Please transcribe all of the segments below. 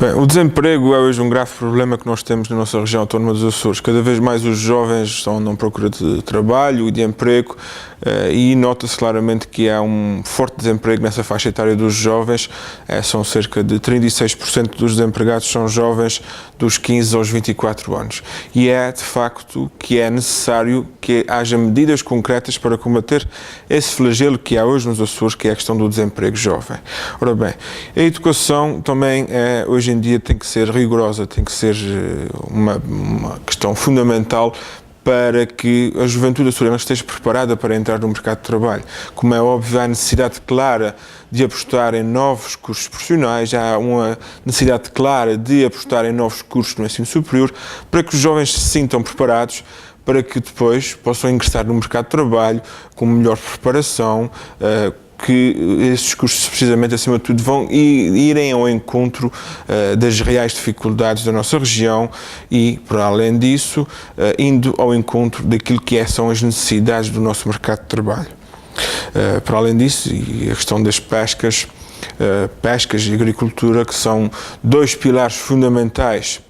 Bem, o desemprego é hoje um grave problema que nós temos na nossa região autónoma dos Açores. Cada vez mais os jovens estão à procura de trabalho e de emprego e nota-se claramente que há um forte desemprego nessa faixa etária dos jovens. São cerca de 36% dos desempregados são jovens dos 15 aos 24 anos. E é, de facto, que é necessário que haja medidas concretas para combater esse flagelo que há hoje nos Açores, que é a questão do desemprego jovem. Ora bem, a educação também hoje em dia tem que ser rigorosa, tem que ser uma questão fundamental para que a juventude açoriana esteja preparada para entrar no mercado de trabalho. Como é óbvio, há necessidade clara de apostar em novos cursos profissionais, há uma necessidade clara de apostar em novos cursos no ensino superior, para que os jovens se sintam preparados para que depois possam ingressar no mercado de trabalho com melhor preparação, que esses cursos, precisamente, acima de tudo, vão irem ao encontro das reais dificuldades da nossa região e, para além disso, indo ao encontro daquilo que são as necessidades do nosso mercado de trabalho. Para além disso, e a questão das pescas e agricultura, que são dois pilares fundamentais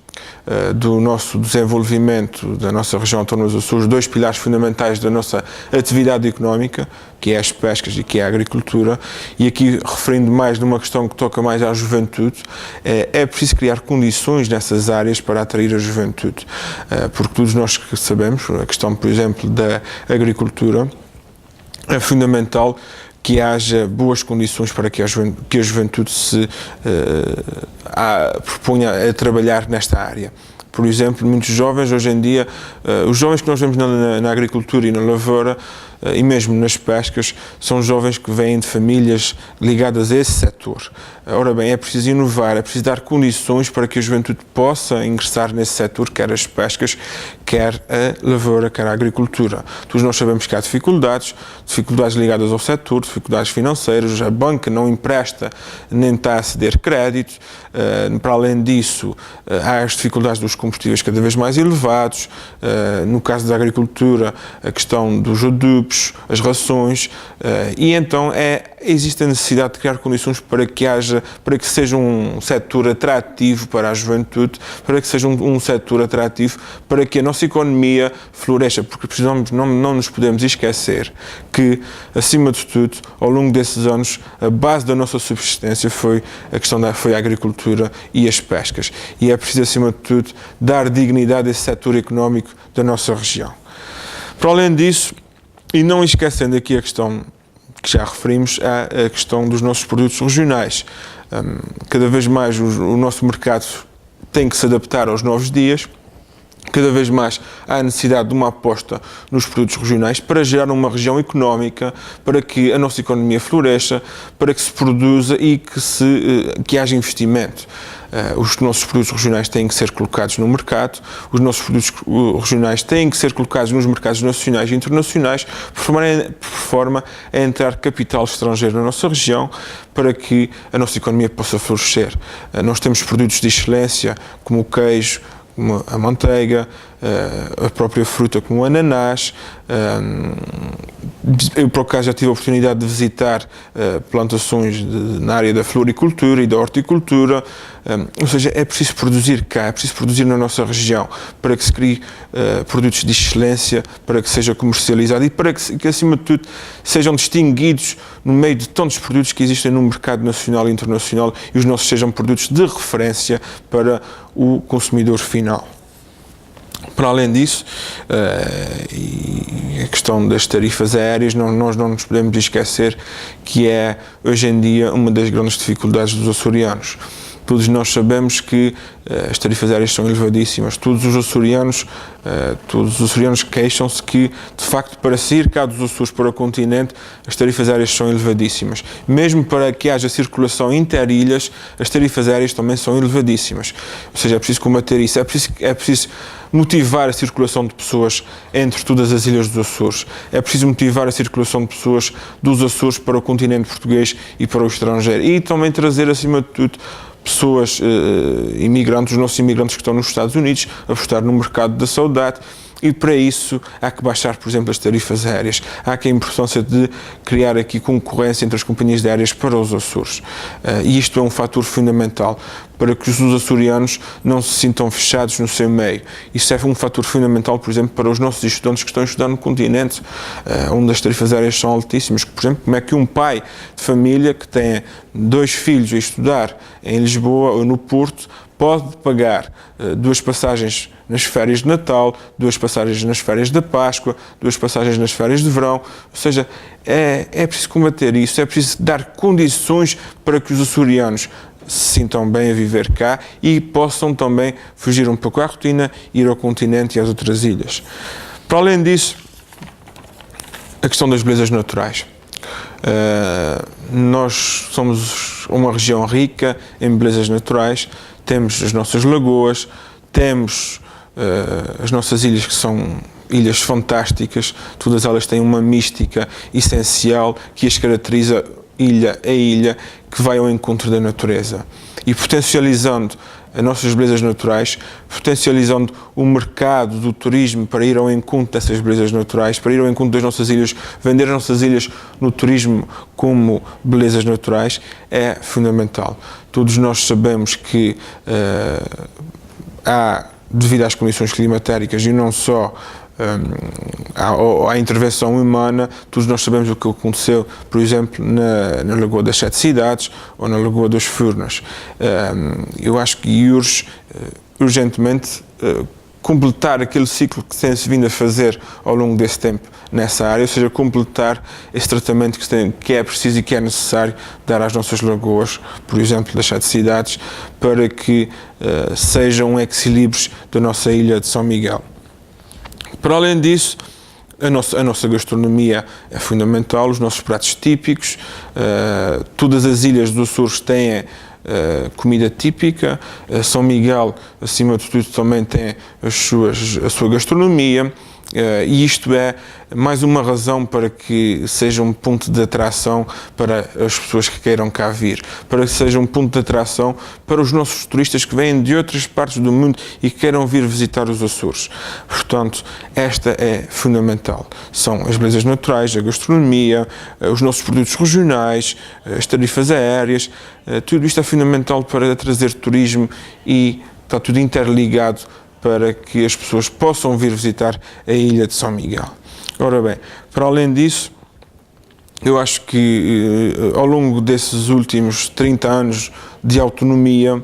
do nosso desenvolvimento da nossa região autónoma dos Açores, dois pilares fundamentais da nossa atividade económica, que é as pescas e que é a agricultura, e aqui referindo mais numa questão que toca mais à juventude, é preciso criar condições nessas áreas para atrair a juventude, porque todos nós sabemos, a questão, por exemplo, da agricultura, é fundamental que haja boas condições para que a juventude se proponha a trabalhar nesta área. Por exemplo, muitos jovens hoje em dia, os jovens que nós vemos na agricultura e na lavoura, e mesmo nas pescas, são jovens que vêm de famílias ligadas a esse setor. Ora bem, é preciso inovar, é preciso dar condições para que a juventude possa ingressar nesse setor, quer as pescas, quer a lavoura, quer a agricultura. Todos nós sabemos que há dificuldades ligadas ao setor, dificuldades financeiras, a banca não empresta nem está a ceder crédito. Para além disso, há as dificuldades dos combustíveis cada vez mais elevados. No caso da agricultura, a questão dos adubos, as rações, e então existe a necessidade de criar condições para que seja um setor atrativo para a juventude, para que seja um setor atrativo para que a nossa economia floresça, porque precisamos, não nos podemos esquecer que, acima de tudo, ao longo desses anos, a base da nossa subsistência foi a agricultura e as pescas, e é preciso, acima de tudo, dar dignidade a esse setor económico da nossa região. Para além disso, e não esquecendo aqui a questão que já referimos, a questão dos nossos produtos regionais. Cada vez mais o nosso mercado tem que se adaptar aos novos dias, cada vez mais há a necessidade de uma aposta nos produtos regionais para gerar uma região económica, para que a nossa economia floresça, para que se produza e que haja investimento. Os nossos produtos regionais têm que ser colocados no mercado, os nossos produtos regionais têm que ser colocados nos mercados nacionais e internacionais, por forma a entrar capital estrangeiro na nossa região, para que a nossa economia possa florescer. Nós temos produtos de excelência, como o queijo, como a manteiga, a própria fruta como o ananás. Eu, por acaso, já tive a oportunidade de visitar plantações na área da floricultura e da horticultura, ou seja, é preciso produzir cá, é preciso produzir na nossa região, para que se crie produtos de excelência, para que seja comercializado e para que, acima de tudo, sejam distinguidos no meio de tantos produtos que existem no mercado nacional e internacional, e os nossos sejam produtos de referência para o consumidor final. Para além disso, e a questão das tarifas aéreas, nós não nos podemos esquecer que é, hoje em dia, uma das grandes dificuldades dos açorianos. Todos nós sabemos que as tarifas aéreas são elevadíssimas. Todos os açorianos queixam-se que, de facto, para sair cá dos Açores para o continente, as tarifas aéreas são elevadíssimas. Mesmo para que haja circulação interilhas, as tarifas aéreas também são elevadíssimas. Ou seja, é preciso combater isso. É preciso motivar a circulação de pessoas entre todas as ilhas dos Açores. É preciso motivar a circulação de pessoas dos Açores para o continente português e para o estrangeiro. E também trazer, acima de tudo, pessoas imigrantes, os nossos imigrantes que estão nos Estados Unidos, apostar no mercado da saudade e para isso há que baixar, por exemplo, as tarifas aéreas. Há que a importância de criar aqui concorrência entre as companhias aéreas para os Açores. E isto é um fator fundamental para que os açorianos não se sintam fechados no seu meio. Isso é um fator fundamental, por exemplo, para os nossos estudantes que estão a estudar no continente, onde as tarifas aéreas são altíssimas. Por exemplo, como é que um pai de família que tem 2 filhos a estudar em Lisboa ou no Porto pode pagar 2 passagens nas férias de Natal, 2 passagens nas férias da Páscoa, 2 passagens nas férias de verão. Ou seja, é preciso combater isso, é preciso dar condições para que os açorianos se sintam bem a viver cá e possam também fugir um pouco à rotina, ir ao continente e às outras ilhas. Para além disso, a questão das belezas naturais. Nós somos uma região rica em belezas naturais, temos as nossas lagoas, temos as nossas ilhas que são ilhas fantásticas, todas elas têm uma mística essencial que as caracteriza ilha a ilha, que vai ao encontro da natureza. E potencializando as nossas belezas naturais, potencializando o mercado do turismo para ir ao encontro dessas belezas naturais, para ir ao encontro das nossas ilhas, vender as nossas ilhas no turismo como belezas naturais, é fundamental. Todos nós sabemos que há, devido às condições climatéricas e não só à intervenção humana, todos nós sabemos o que aconteceu, por exemplo, na Lagoa das Sete Cidades ou na Lagoa das Furnas. Eu acho que urge urgentemente completar aquele ciclo que tem-se vindo a fazer ao longo desse tempo nessa área, ou seja, completar esse tratamento que é preciso e que é necessário dar às nossas lagoas, por exemplo, das Sete Cidades, para que sejam equilíbrios da nossa ilha de São Miguel. Para além disso, a nossa gastronomia é fundamental, os nossos pratos típicos, todas as ilhas do Açores têm comida típica, São Miguel, acima de tudo, também tem a sua gastronomia, e isto é mais uma razão para que seja um ponto de atração para as pessoas que queiram cá vir, para que seja um ponto de atração para os nossos turistas que vêm de outras partes do mundo e que queiram vir visitar os Açores. Portanto, esta é fundamental. São as belezas naturais, a gastronomia, os nossos produtos regionais, as tarifas aéreas, tudo isto é fundamental para trazer turismo e está tudo interligado para que as pessoas possam vir visitar a ilha de São Miguel. Ora bem, para além disso, eu acho que ao longo desses últimos 30 anos de autonomia,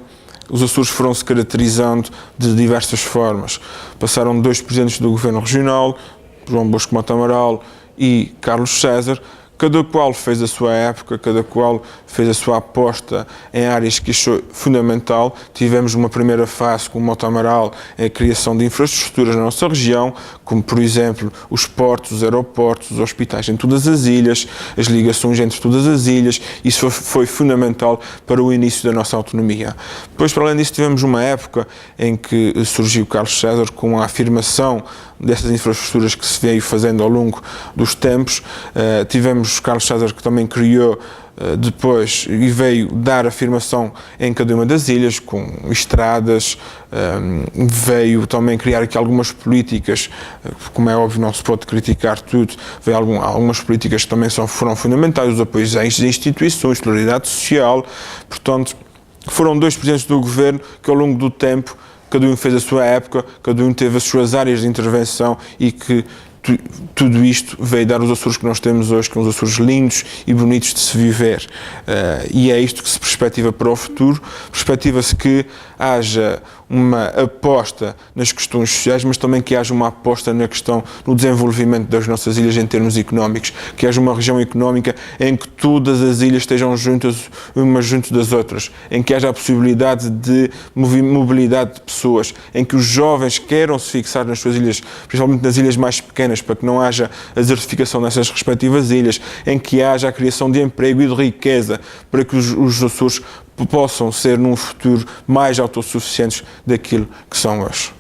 os Açores foram-se caracterizando de diversas formas. Passaram 2 presidentes do governo regional, João Bosco Mota Amaral e Carlos César, cada qual fez a sua época, cada qual fez a sua aposta em áreas que achou fundamental. Tivemos uma primeira fase com o Mota Amaral, a criação de infraestruturas na nossa região, como por exemplo os portos, os aeroportos, os hospitais em todas as ilhas, as ligações entre todas as ilhas. Isso foi fundamental para o início da nossa autonomia. Depois, para além disso, tivemos uma época em que surgiu Carlos César com a afirmação dessas infraestruturas que se veio fazendo ao longo dos tempos. Tivemos Carlos César que também criou depois e veio dar afirmação em cada uma das ilhas, com estradas, veio também criar aqui algumas políticas, como é óbvio não se pode criticar tudo, veio algumas políticas que também foram fundamentais, os apoios às instituições, solidariedade social. Portanto, foram 2 presidentes do governo que ao longo do tempo cada um fez a sua época, cada um teve as suas áreas de intervenção e que tudo isto veio dar os Açores que nós temos hoje, que são os Açores lindos e bonitos de se viver. E é isto que se perspectiva para o futuro. Perspectiva-se que haja uma aposta nas questões sociais, mas também que haja uma aposta na questão do desenvolvimento das nossas ilhas em termos económicos, que haja uma região económica em que todas as ilhas estejam juntas umas junto das outras, em que haja a possibilidade de mobilidade de pessoas, em que os jovens queiram se fixar nas suas ilhas, principalmente nas ilhas mais pequenas, para que não haja a desertificação nessas respectivas ilhas, em que haja a criação de emprego e de riqueza, para que os Açores possam ser num futuro mais autossuficientes daquilo que são hoje.